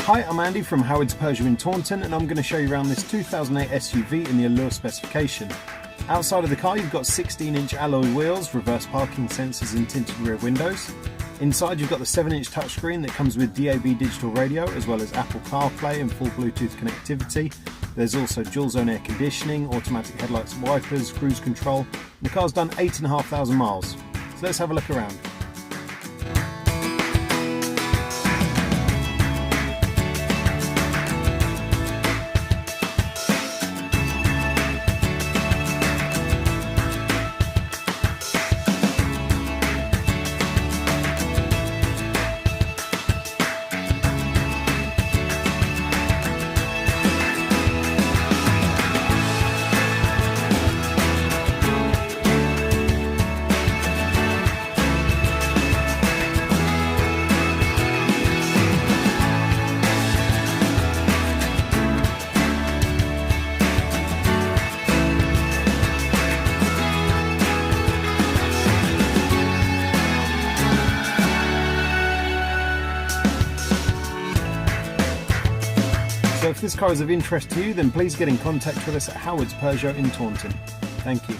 Hi, I'm Andy from Howard's Peugeot in Taunton, and I'm going to show you around this 2008 SUV in the Allure specification. Outside of the car you've got 16-inch alloy wheels, reverse parking sensors and tinted rear windows. Inside you've got the 7-inch touchscreen that comes with DAB digital radio as well as Apple CarPlay and full Bluetooth connectivity. There's also dual zone air conditioning, automatic headlights and wipers, cruise control, and the car's done 8,500 miles. So let's have a look around. So if this car is of interest to you, then please get in contact with us at Howard's Peugeot in Taunton. Thank you.